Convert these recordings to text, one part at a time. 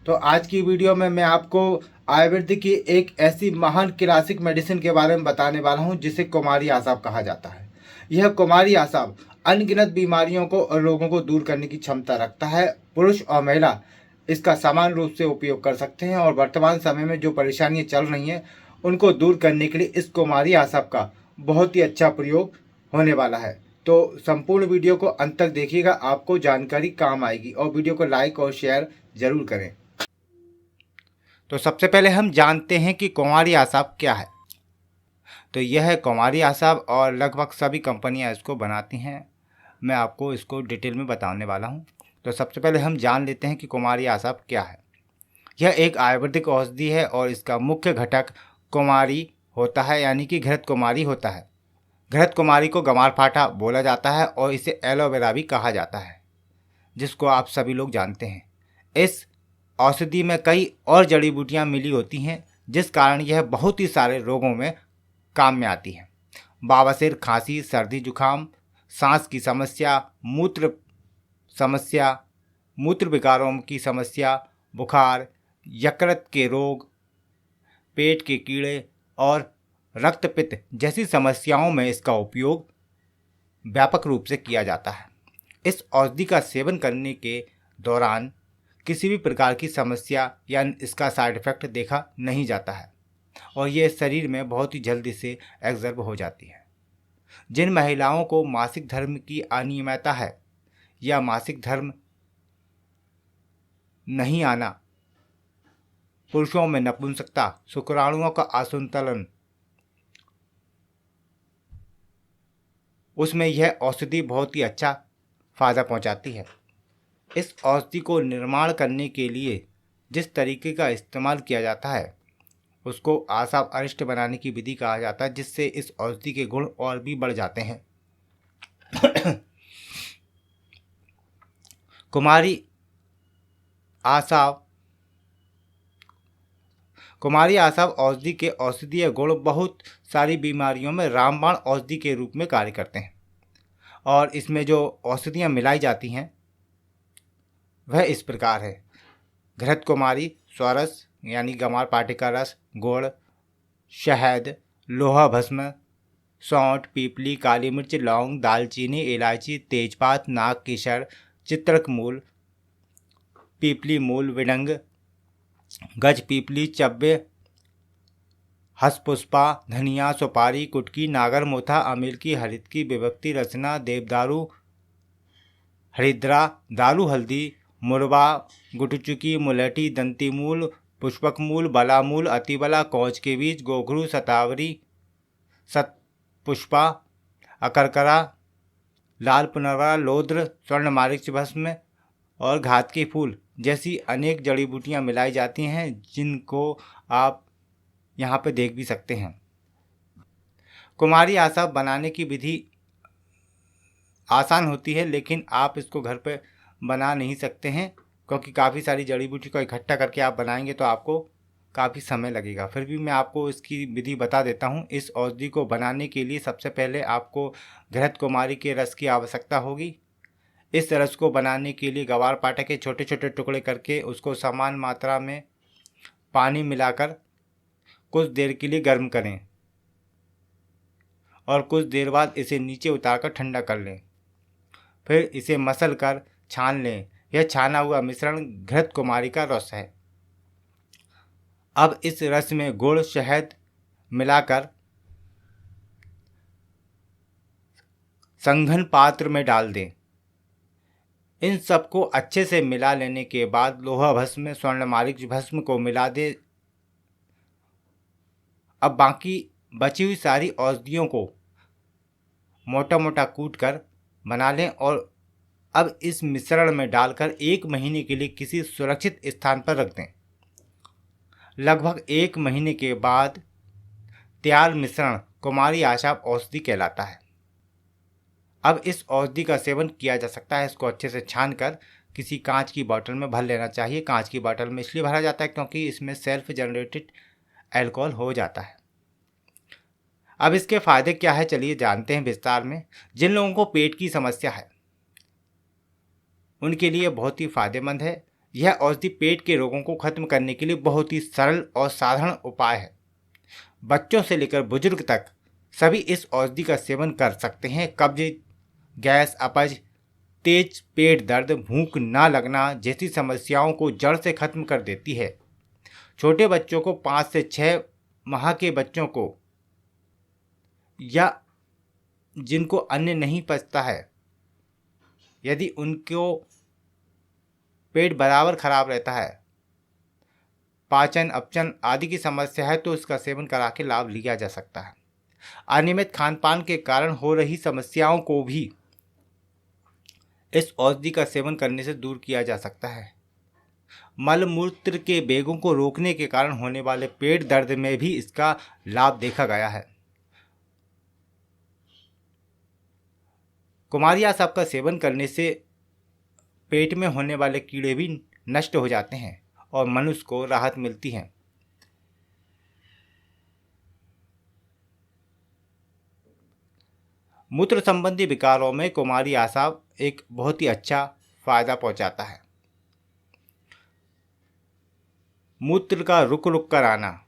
तो आज की वीडियो में मैं आपको आयुर्वेदिक की एक ऐसी महान क्लासिक मेडिसिन के बारे में बताने वाला हूं जिसे कुमारी आसाब कहा जाता है। यह कुमारी आसाब अनगिनत बीमारियों को और रोगों को दूर करने की क्षमता रखता है। पुरुष और महिला इसका समान रूप से उपयोग कर सकते हैं और वर्तमान समय में जो परेशानियां चल रही हैं उनको दूर करने के लिए इस कुमारी आसाब का बहुत ही अच्छा प्रयोग होने वाला है। तो संपूर्ण वीडियो को अंत तक देखिएगा, आपको जानकारी काम आएगी और वीडियो को लाइक और शेयर जरूर करें। तो सबसे पहले हम जानते हैं कि कुमारी आसाब क्या है। तो यह है कुमारी आसाब और लगभग सभी कंपनियां इसको बनाती हैं। मैं आपको इसको डिटेल में बताने वाला हूं। तो सबसे पहले हम जान लेते हैं कि कुमारी आसाब क्या है। यह एक आयुर्वेदिक औषधि है और इसका मुख्य घटक कुमारी होता है, यानी कि घृत कुमारी होता है। घृत कुमारी को गमारफाटा बोला जाता है और इसे एलोवेरा भी कहा जाता है, जिसको आप सभी लोग जानते हैं। इस औषधि में कई और जड़ी बूटियां मिली होती हैं, जिस कारण यह बहुत ही सारे रोगों में काम में आती है। बवासीर, खांसी, सर्दी जुकाम, सांस की समस्या, मूत्र विकारों की समस्या, बुखार, यकृत के रोग, पेट के कीड़े और रक्तपित्त जैसी समस्याओं में इसका उपयोग व्यापक रूप से किया जाता है। इस औषधि का सेवन करने के दौरान किसी भी प्रकार की समस्या या इसका साइड इफेक्ट देखा नहीं जाता है और ये शरीर में बहुत ही जल्दी से एब्जॉर्ब हो जाती है। जिन महिलाओं को मासिक धर्म की अनियमितता है या मासिक धर्म नहीं आना, पुरुषों में नपुंसकता, शुक्राणुओं का असंतुलन, उसमें यह औषधि बहुत ही अच्छा फायदा पहुंचाती है। इस औषधि को निर्माण करने के लिए जिस तरीके का इस्तेमाल किया जाता है उसको आसाब अरिष्ट बनाने की विधि कहा जाता है, जिससे इस औषधि के गुण और भी बढ़ जाते हैं। कुमारी आसाब औषधि के औषधीय गुण बहुत सारी बीमारियों में रामबाण औषधि के रूप में कार्य करते हैं और इसमें जो औषधियाँ मिलाई जाती हैं वह इस प्रकार है। घृत कुमारी, स्वरस यानी गमारपाटे का रस, गुड़, शहद, लोहा भस्म, सौंठ, पीपली, काली मिर्च, लौंग, दालचीनी, इलायची, तेजपात, नाग केसर, चित्रक मूल, पीपली मूल, विडंग, गज पीपली, चब्बे, हसपुष्पा, धनिया, सुपारी, कुटकी, नागर मोथा, अमेलकी, हरितकी, विभक्ति, रचना, देवदारू, हरिद्रा, दारू हल्दी, मुरबा, गुटचुकी, मुलेठी, दंतीमूल, पुष्पक मूल, बलामूल, अतिबला, कौच के बीज, गोघरू, सतावरी, सतपुष्पा, अकरकरा, लाल पुनरवा, लोद्र, स्वर्ण मारीच भस्म और घात के फूल जैसी अनेक जड़ी बूटियाँ मिलाई जाती हैं, जिनको आप यहाँ पे देख भी सकते हैं। कुमारी आसाब बनाने की विधि आसान होती है, लेकिन आप इसको घर पे बना नहीं सकते हैं क्योंकि काफ़ी सारी जड़ी बूटी को इकट्ठा करके आप बनाएंगे तो आपको काफ़ी समय लगेगा। फिर भी मैं आपको इसकी विधि बता देता हूँ। इस औषधि को बनाने के लिए सबसे पहले आपको घृत कुमारी के रस की आवश्यकता होगी। इस रस को बनाने के लिए गवारपाठा के छोटे छोटे टुकड़े करके उसको समान मात्रा में पानी मिलाकर कुछ देर के लिए गर्म करें और कुछ देर बाद इसे नीचे उतारकर ठंडा कर लें। फिर इसे मसल कर छान लें। यह छाना हुआ मिश्रण घृत कुमारी का रस है। अब इस रस में गुड़, शहद मिलाकर संघन पात्र में डाल दें। इन सबको अच्छे से मिला लेने के बाद लोहा भस्म, स्वर्णमारीच भस्म को मिला दें। अब बाकी बची हुई सारी औषधियों को मोटा मोटा कूट कर बना लें और अब इस मिश्रण में डालकर 1 महीने के लिए किसी सुरक्षित स्थान पर रख दें। लगभग 1 महीने के बाद तैयार मिश्रण कुमारी आसाब औषधि कहलाता है। अब इस औषधि का सेवन किया जा सकता है। इसको अच्छे से छान कर किसी कांच की बोतल में भर लेना चाहिए। कांच की बोतल में इसलिए भरा जाता है क्योंकि इसमें सेल्फ जनरेटेड अल्कोहल हो जाता है। अब इसके फायदे क्या है चलिए जानते हैं विस्तार में। जिन लोगों को पेट की समस्या है उनके लिए बहुत ही फायदेमंद है। यह औषधि पेट के रोगों को खत्म करने के लिए बहुत ही सरल और साधारण उपाय है। बच्चों से लेकर बुजुर्ग तक सभी इस औषधि का सेवन कर सकते हैं। कब्ज, गैस, अपच, तेज पेट दर्द, भूख ना लगना जैसी समस्याओं को जड़ से खत्म कर देती है। छोटे बच्चों को 5 से 6 माह के बच्चों को या जिनको अन्न नहीं पचता है, यदि उनको पेट बराबर खराब रहता है, पाचन, अपचन आदि की समस्या है, तो इसका सेवन करा के लाभ लिया जा सकता है। अनियमित खान पान के कारण हो रही समस्याओं को भी इस औषधि का सेवन करने से दूर किया जा सकता है। मल मूत्र के वेगों को रोकने के कारण होने वाले पेट दर्द में भी इसका लाभ देखा गया है। कुमारिया साहब का सेवन करने से पेट में होने वाले कीड़े भी नष्ट हो जाते हैं और मनुष्य को राहत मिलती है। मूत्र संबंधी विकारों में कुमारी आसाव एक बहुत ही अच्छा फायदा पहुंचाता है। मूत्र का रुक रुक कर आना,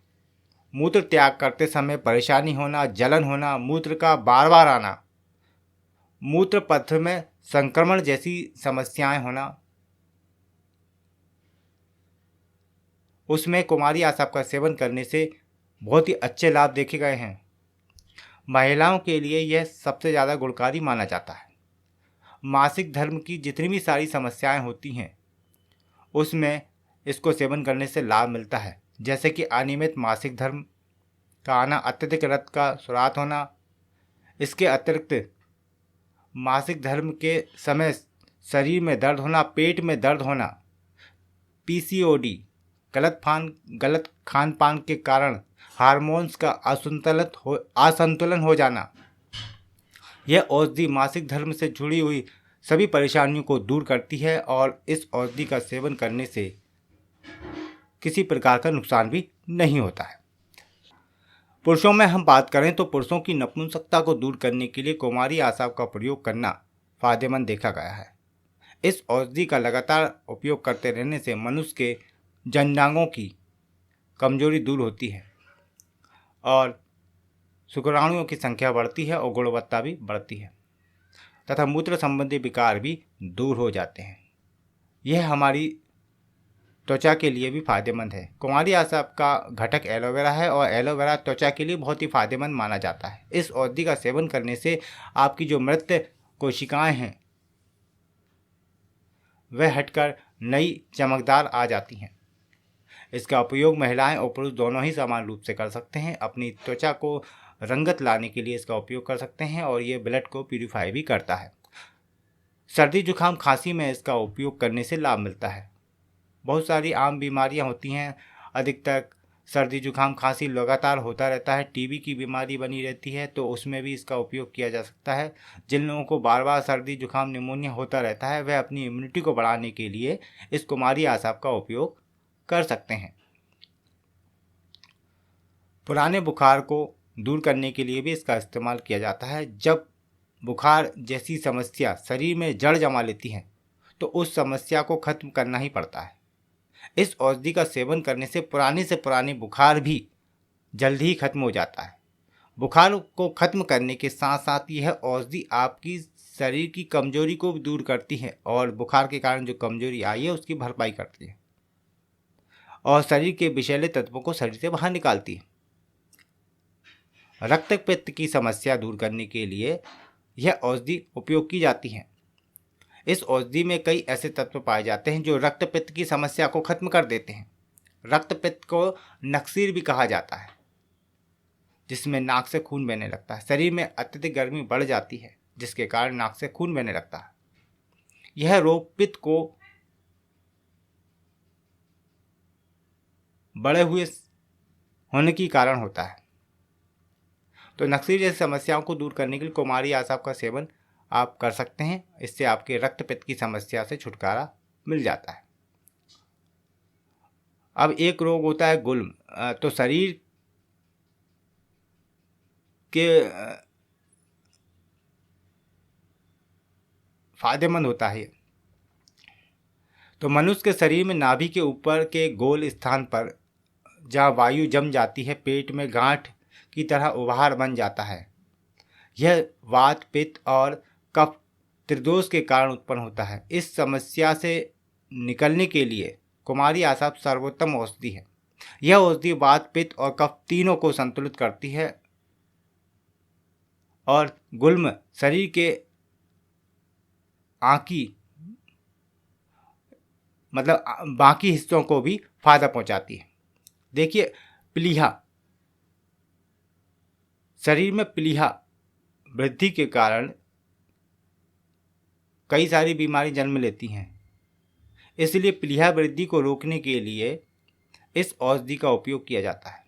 मूत्र त्याग करते समय परेशानी होना, जलन होना, मूत्र का बार बार आना, मूत्र पथ में संक्रमण जैसी समस्याएं होना, उसमें कुमारी आसाव का सेवन करने से बहुत ही अच्छे लाभ देखे गए हैं। महिलाओं के लिए यह सबसे ज़्यादा गुणकारी माना जाता है। मासिक धर्म की जितनी भी सारी समस्याएं होती हैं उसमें इसको सेवन करने से लाभ मिलता है, जैसे कि अनियमित मासिक धर्म का आना, अत्यधिक रक्त का स्राव होना। इसके अतिरिक्त मासिक धर्म के समय शरीर में दर्द होना, पेट में दर्द होना, पीसीओडी, गलत खान पान के कारण हार्मोन्स का असंतुलन हो जाना। यह औषधि मासिक धर्म से जुड़ी हुई सभी परेशानियों को दूर करती है और इस औषधि का सेवन करने से किसी प्रकार का नुकसान भी नहीं होता है। पुरुषों में हम बात करें तो पुरुषों की नपुंसकता को दूर करने के लिए कुमारी आसाव का प्रयोग करना फायदेमंद देखा गया है। इस औषधि का लगातार उपयोग करते रहने से मनुष्य के जननांगों की कमजोरी दूर होती है और शुक्राणुओं की संख्या बढ़ती है और गुणवत्ता भी बढ़ती है तथा मूत्र संबंधी विकार भी दूर हो जाते हैं। यह हमारी त्वचा के लिए भी फायदेमंद है। कुमारी आसाव का घटक एलोवेरा है और एलोवेरा त्वचा के लिए बहुत ही फायदेमंद माना जाता है। इस औषधि का सेवन करने से आपकी जो मृत कोशिकाएं हैं वह हटकर नई चमकदार आ जाती हैं। इसका उपयोग महिलाएं और पुरुष दोनों ही समान रूप से कर सकते हैं। अपनी त्वचा को रंगत लाने के लिए इसका उपयोग कर सकते हैं और ये ब्लड को प्यूरिफाई भी करता है। सर्दी जुकाम खांसी में इसका उपयोग करने से लाभ मिलता है। बहुत सारी आम बीमारियां होती हैं, अधिकतर सर्दी जुकाम खांसी लगातार होता रहता है, टीबी की बीमारी बनी रहती है, तो उसमें भी इसका उपयोग किया जा सकता है। जिन लोगों को बार बार सर्दी जुकाम निमोनिया होता रहता है वह अपनी इम्यूनिटी को बढ़ाने के लिए इस कुमारी आसाव का उपयोग कर सकते हैं। पुराने बुखार को दूर करने के लिए भी इसका इस्तेमाल किया जाता है। जब बुखार जैसी समस्या शरीर में जड़ जमा लेती है तो उस समस्या को खत्म करना ही पड़ता है। इस औषधि का सेवन करने से पुरानी बुखार भी जल्दी ही खत्म हो जाता है। बुखार को खत्म करने के साथ साथ यह औषधि आपकी शरीर की कमजोरी को भी दूर करती है और बुखार के कारण जो कमजोरी आई है उसकी भरपाई करती है और शरीर के विषैले तत्वों को शरीर से बाहर निकालती है। रक्त पित्त की समस्या दूर करने के लिए यह औषधि उपयोग की जाती है। इस औषधि में कई ऐसे तत्व पाए जाते हैं जो रक्त पित्त की समस्या को खत्म कर देते हैं। रक्त पित्त को नक्सीर भी कहा जाता है, जिसमें नाक से खून बहने लगता है। शरीर में अत्यधिक गर्मी बढ़ जाती है जिसके कारण नाक से खून बहने लगता है। यह रोग पित्त को बढ़े हुए होने के कारण होता है। तो नक्सीर जैसी समस्याओं को दूर करने के लिए कुमारी आसाव का सेवन आप कर सकते हैं। इससे आपके रक्त पित्त की समस्या से छुटकारा मिल जाता है। अब एक रोग होता है गुल्म। तो शरीर के फायदेमंद होता है। तो मनुष्य के शरीर में नाभि के ऊपर के गोल स्थान पर जहाँ वायु जम जाती है, पेट में गांठ की तरह उभार बन जाता है। यह वात, पित्त और कफ त्रिदोष के कारण उत्पन्न होता है। इस समस्या से निकलने के लिए कुमारी आसाप सर्वोत्तम औषधि है। यह औषधि वात, पित्त और कफ तीनों को संतुलित करती है और गुल्म शरीर के आंकी मतलब बाकी हिस्सों को भी फायदा पहुंचाती है। देखिए, प्लीहा, शरीर में प्लीहा वृद्धि के कारण कई सारी बीमारी जन्म लेती हैं। इसलिए प्लीहा वृद्धि को रोकने के लिए इस औषधि का उपयोग किया जाता है।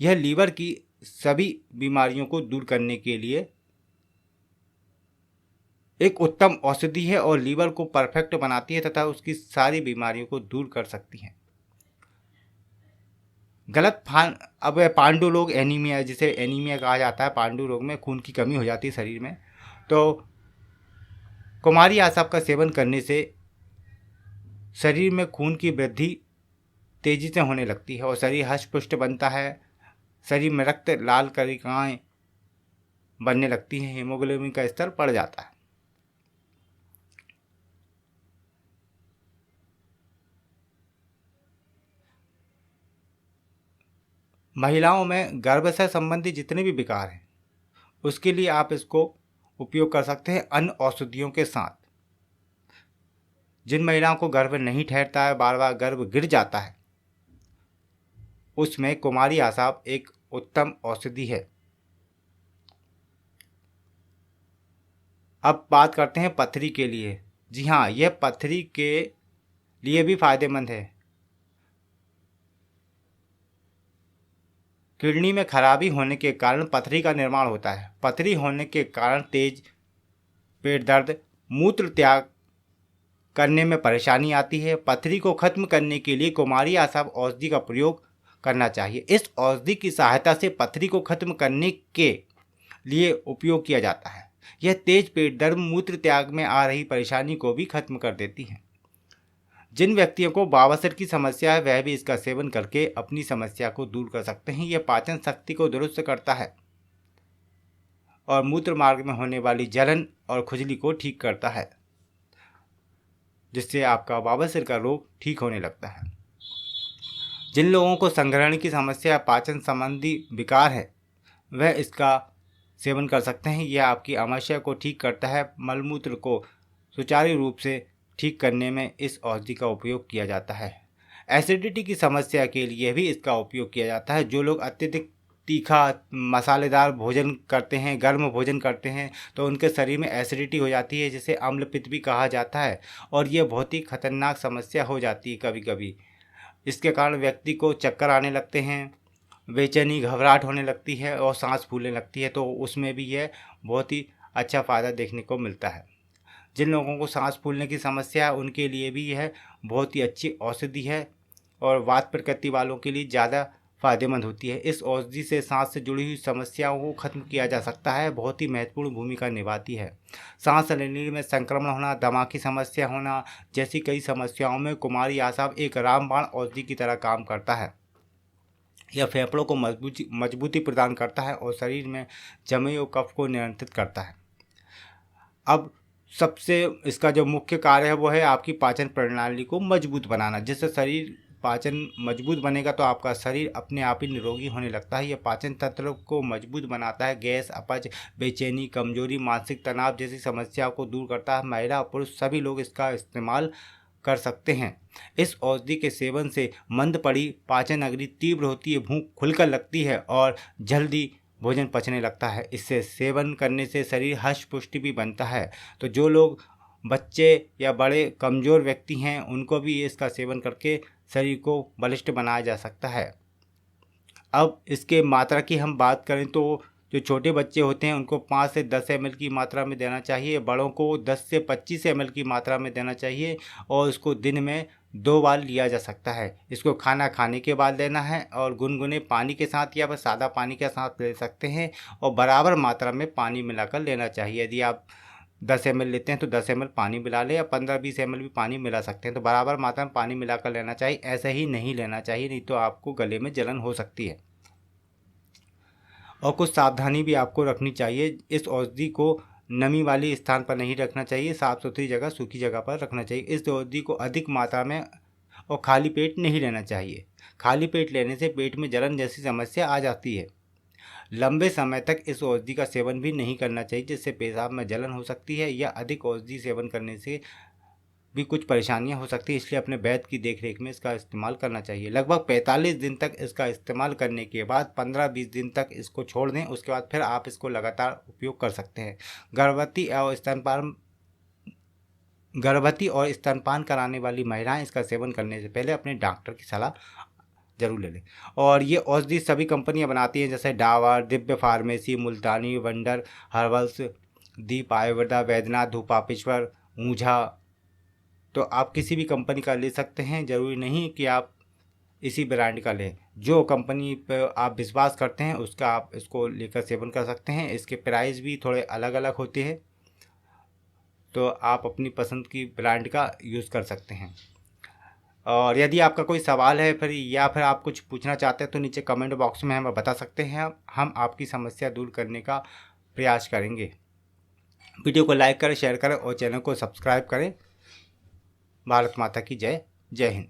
यह लीवर की सभी बीमारियों को दूर करने के लिए एक उत्तम औषधि है और लीवर को परफेक्ट बनाती है तथा उसकी सारी बीमारियों को दूर कर सकती है। अब पांडु रोग, एनीमिया, जिसे एनीमिया कहा जाता है, पांडु रोग में खून की कमी हो जाती है शरीर में, तो कुमारी आसाप का सेवन करने से शरीर में खून की वृद्धि तेजी से होने लगती है और शरीर हष्ट-पुष्ट बनता है। शरीर में रक्त लाल कणिकाएं बनने लगती हैं, हीमोग्लोबिन का स्तर बढ़ जाता है। महिलाओं में गर्भ से संबंधित जितने भी विकार हैं उसके लिए आप इसको उपयोग कर सकते हैं अन्य औषधियों के साथ। जिन महिलाओं को गर्भ नहीं ठहरता है, बार बार गर्भ गिर जाता है, उसमें कुमारी आसाप एक उत्तम औषधि है। अब बात करते हैं पथरी के लिए। जी हाँ, यह पथरी के लिए भी फायदेमंद है। किडनी में खराबी होने के कारण पथरी का निर्माण होता है। पथरी होने के कारण तेज पेट दर्द, मूत्र त्याग करने में परेशानी आती है। पथरी को खत्म करने के लिए कुमारी आसाप औषधि का प्रयोग करना चाहिए। इस औषधि की सहायता से पथरी को खत्म करने के लिए उपयोग किया जाता है। यह तेज पेट दर्द, मूत्र त्याग में आ रही परेशानी को भी खत्म कर देती है। जिन व्यक्तियों को बवासीर की समस्या है वह भी इसका सेवन करके अपनी समस्या को दूर कर सकते हैं। यह पाचन शक्ति को दुरुस्त करता है और मूत्र मार्ग में होने वाली जलन और खुजली को ठीक करता है, जिससे आपका बवासीर का रोग ठीक होने लगता है। जिन लोगों को संग्रहण की समस्या, पाचन संबंधी विकार है, वह इसका सेवन कर सकते हैं। यह आपकी आमाशय को ठीक करता है। मलमूत्र को सुचारू रूप से ठीक करने में इस औषधि का उपयोग किया जाता है। एसिडिटी की समस्या के लिए भी इसका उपयोग किया जाता है। जो लोग अत्यधिक तीखा मसालेदार भोजन करते हैं, गर्म भोजन करते हैं, तो उनके शरीर में एसिडिटी हो जाती है, जिसे अम्ल पित्त भी कहा जाता है और यह बहुत ही खतरनाक समस्या हो जाती है कभी कभी। इसके कारण व्यक्ति को चक्कर आने लगते हैं, बेचैनी, घबराहट होने लगती है और सांस फूलने लगती है। तो उसमें भी यह बहुत ही अच्छा फ़ायदा देखने को मिलता है। जिन लोगों को सांस फूलने की समस्या है उनके लिए भी यह बहुत ही अच्छी औषधि है और वात प्रकृति वालों के लिए ज़्यादा फायदेमंद होती है। इस औषधि से सांस से जुड़ी हुई समस्याओं को खत्म किया जा सकता है, बहुत ही महत्वपूर्ण भूमिका निभाती है। सांस लेने में संक्रमण होना, दमा की समस्या होना जैसी कई समस्याओं में कुमारी आसाप एक रामबाण औषधि की तरह काम करता है। यह फेफड़ों को मजबूती प्रदान करता है और शरीर में जमे हुए कफ को नियंत्रित करता है। अब सबसे इसका जो मुख्य कार्य है वो है आपकी पाचन प्रणाली को मजबूत बनाना। जिससे शरीर पाचन मजबूत बनेगा तो आपका शरीर अपने आप ही निरोगी होने लगता है। यह पाचन तंत्र को मजबूत बनाता है। गैस, अपच, बेचैनी, कमजोरी, मानसिक तनाव जैसी समस्याओं को दूर करता है। महिला और पुरुष सभी लोग इसका इस्तेमाल कर सकते हैं। इस औषधि के सेवन से मंद पड़ी पाचन अग्नि तीव्र होती है, भूख खुलकर लगती है और जल्दी भोजन पचने लगता है। इससे सेवन करने से शरीर हष्ट पुष्टि भी बनता है। तो जो लोग बच्चे या बड़े कमज़ोर व्यक्ति हैं उनको भी इसका सेवन करके शरीर को बलिष्ठ बनाया जा सकता है। अब इसके मात्रा की हम बात करें तो जो छोटे बच्चे होते हैं उनको 5 से 10 ml की मात्रा में देना चाहिए। बड़ों को 10 से 25 ml की मात्रा में देना चाहिए और इसको दिन में 2 बार लिया जा सकता है। इसको खाना खाने के बाद लेना है और गुनगुने पानी के साथ या फिर सादा पानी के साथ ले सकते हैं और बराबर मात्रा में पानी मिलाकर लेना चाहिए। यदि आप 10 ml लेते हैं तो 10 ml पानी मिला ले, या 15-20 ml भी पानी मिला सकते हैं। तो बराबर मात्रा में पानी मिलाकर लेना चाहिए, ऐसे ही नहीं लेना चाहिए, नहीं तो आपको गले में जलन हो सकती है। और कुछ सावधानी भी आपको रखनी चाहिए। इस औषधि को नमी वाली स्थान पर नहीं रखना चाहिए, साफ़ सुथरी जगह, सूखी जगह पर रखना चाहिए। इस औषधि को अधिक मात्रा में और खाली पेट नहीं लेना चाहिए। खाली पेट लेने से पेट में जलन जैसी समस्या आ जाती है। लंबे समय तक इस औषधि का सेवन भी नहीं करना चाहिए, जिससे पेशाब में जलन हो सकती है, या अधिक औषधि सेवन करने से भी कुछ परेशानियां हो सकती है। इसलिए अपने वैद्य की देखरेख में इसका इस्तेमाल करना चाहिए। लगभग 45 दिन तक इसका इस्तेमाल करने के बाद 15-20 दिन तक इसको छोड़ दें, उसके बाद फिर आप इसको लगातार उपयोग कर सकते हैं। गर्भवती और स्तनपान कराने वाली महिलाएं इसका सेवन करने से पहले अपने डॉक्टर की सलाह जरूर ले लें। और ये औषधि सभी कंपनियां बनाती हैं, जैसे डाबर, दिव्य फार्मेसी, मुल्तानी, वंडर हर्बल्स, दीप आयुर्वेदा, वैद्यनाथ, धूपापेश्वर, ऊंझा। तो आप किसी भी कंपनी का ले सकते हैं, ज़रूरी नहीं कि आप इसी ब्रांड का लें। जो कंपनी पर आप विश्वास करते हैं उसका आप इसको लेकर सेवन कर सकते हैं। इसके प्राइस भी थोड़े अलग अलग होते हैं, तो आप अपनी पसंद की ब्रांड का यूज़ कर सकते हैं। और यदि आपका कोई सवाल है या फिर आप कुछ पूछना चाहते हैं तो नीचे कमेंट बॉक्स में हमें बता सकते हैं। हम आपकी समस्या दूर करने का प्रयास करेंगे। वीडियो को लाइक करें, शेयर करें और चैनल को सब्सक्राइब करें। भारत माता की जय। जय हिंद।